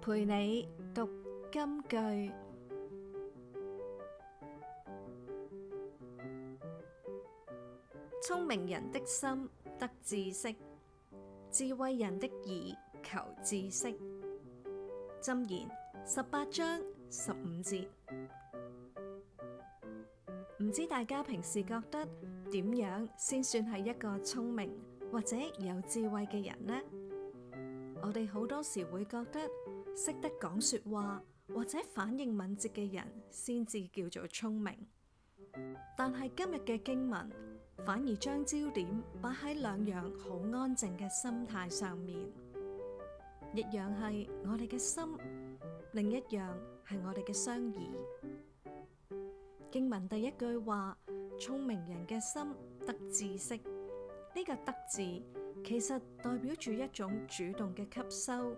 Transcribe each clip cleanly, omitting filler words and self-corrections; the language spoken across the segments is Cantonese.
陪你讀金句。聰明人的心得知識，智慧人的耳求知識。箴言18章15節。唔知大家平時覺得點樣先算係一個聰明或者有智慧嘅人呢？我哋好多時會覺得識得講說話或者反應敏捷嘅人先至叫做聰明，但係今日嘅經文反而將焦點擺喺兩樣好安靜嘅心態上面，一樣係我哋嘅心，另一樣係我哋嘅雙耳。經文第一句話，聰明人嘅心得知識，呢個得字其實代表住一種主動嘅吸收。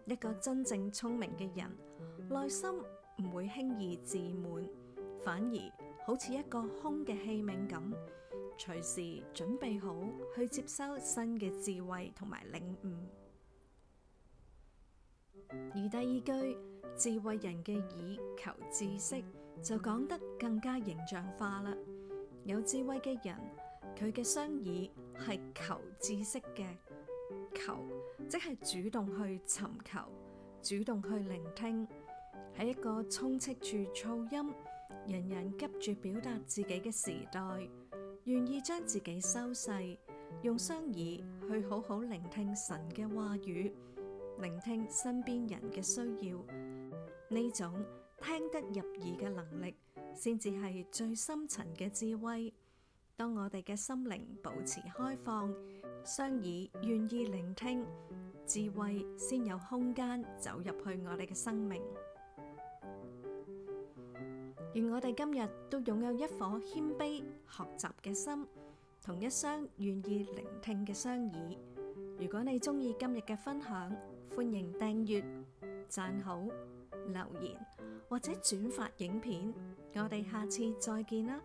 一個真正聰明嘅人，內心唔會輕易自滿，反而好似一個空嘅器皿咁，隨時準備好去接收新嘅智慧同埋領悟。而第二句，智慧人嘅耳求知識，就講得更加形象化啦。有智慧嘅人，佢嘅雙耳係求知識嘅，求即係主動去尋求，主動去聆聽。喺一個充斥住噪音、人人急住表達自己嘅時代，願意將自己收細，用雙耳去好好聆聽神嘅話語，聆聽身邊人嘅需要，呢種聽得入耳嘅能力，先至係最深層嘅智慧。當我哋嘅心靈保持開放，雙耳願意聆聽，智慧先有空間走入去我哋嘅生命。願我哋今日都擁有一顆謙卑學習嘅心，同一雙願意聆聽嘅雙耳。如果你鍾意今日嘅分享，歡迎訂閱、讚好、留言或者轉發影片。我哋下次再見啦！